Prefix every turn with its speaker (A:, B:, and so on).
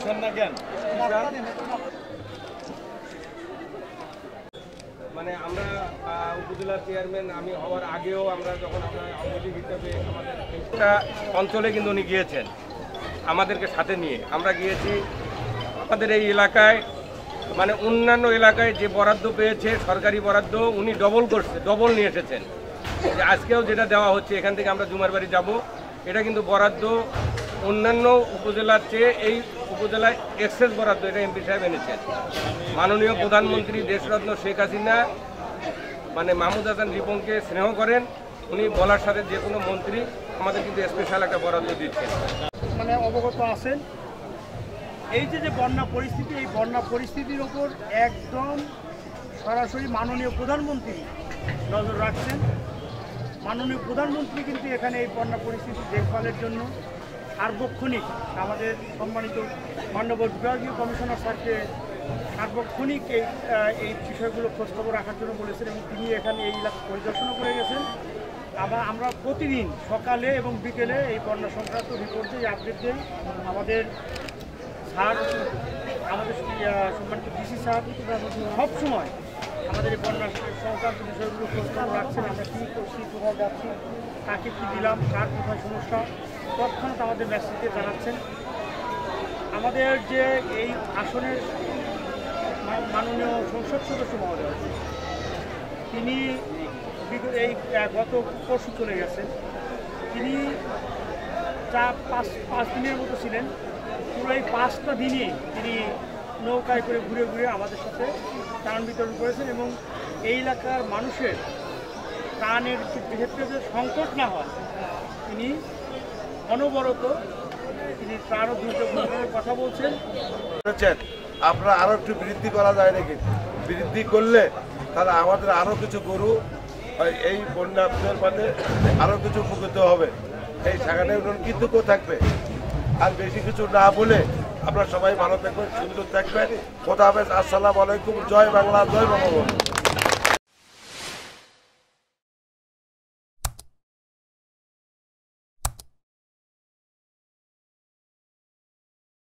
A: দিচ্ছেন না কেন? মানে আমরা উপজেলার চেয়ারম্যান আমি হওয়ার আগেও আমরা যখন আমরা আওয়ামী লীগ হিসাবে আমাদের একটা অঞ্চলে কিন্তু উনি গিয়েছেন আমাদেরকে সাথে নিয়ে। আমরা গিয়েছি আমাদের এই এলাকায়, মানে অন্যান্য এলাকায় যে বরাদ্দ পেয়েছে সরকারি বরাদ্দ উনি ডবল নিয়ে এসেছেন। যে আজকেও যেটা দেওয়া হচ্ছে এখান থেকে আমরা জুমার বাড়ি যাব, এটা কিন্তু বরাদ্দ অন্যান্য উপজেলার চেয়ে এই উপজেলায় এক্সেস বরাদ্দ, এটা এমপি সাহেব এনেছেন। মাননীয় প্রধানমন্ত্রী দেশরত্ন শেখ হাসিনা মানে মাহমুদ হাসান রিপনকে স্নেহ করেন, উনি বলার সাথে যে কোনো মন্ত্রী আমাদের কিন্তু স্পেশাল একটা বরাদ্দ দিচ্ছেন।
B: মানে অবগত আছেন এই যে বন্যা পরিস্থিতি, এই বন্যা পরিস্থিতির ওপর একদম সরাসরি মাননীয় প্রধানমন্ত্রী নজর রাখছেন। মাননীয় প্রধানমন্ত্রী কিন্তু এখানে এই বন্যা পরিস্থিতি দেখভালের জন্য সার্বক্ষণিক আমাদের সম্মানিত মাননীয় বিভাগীয় কমিশনার স্যারকে সার্বক্ষণিক এই বিষয়গুলো খোঁজখবর রাখার জন্য বলেছেন এবং তিনি এখানে এই এলাকা পরিদর্শনও করে গেছেন। আমরা প্রতিদিন সকালে এবং বিকেলে এই বন্যা সংক্রান্ত রিপোর্ট দিই, আপডেট দিই। আমাদের স্যার, আমাদের সম্মানিত ডিসি স্যার সবসময় আমাদের এই বন্যা সংক্রান্ত বিষয়গুলো খোঁজখবর রাখছেন। আমরা কী করছি, কোথায় যাচ্ছি, কাকে কী দিলাম, কার কোথায় সমস্যা, তৎক্ষণাৎ আমাদের মেসেজে জানাচ্ছেন। আমাদের যে এই আসনের মাননীয় সংসদ সদস্য মহোদয়, তিনি এই গত পরশু চলে গেছেন। তিনি পাঁচ দিনের মতো ছিলেন। পুরো এই 5টা দিনই তিনি নৌকায় করে ঘুরে ঘুরে আমাদের সাথে ত্রাণ বিতরণ করেছেন এবং এই এলাকার মানুষের ত্রাণের ক্ষেত্রে যে সংকট না হয় তিনি অনবরত তিনি ত্রাণ ও দুর্যোগ কথা বলছেন।
C: আপনারা আরো একটু বৃদ্ধি করা যায় নাকি? বৃদ্ধি করলে তাহলে আমাদের আরো কিছু গরু এই বন্যার মধ্যে আরো কিছু উপকৃত হবে, এই সেখানে কৃতজ্ঞ থাকবে। আর বেশি কিছু না বলে আপনারা সবাই ভালো থাকবেন, সুন্দর থাকবেন। খোদা হাফেজ, আসসালামু আলাইকুম। জয় বাংলা, জয় বঙ্গবন্ধু।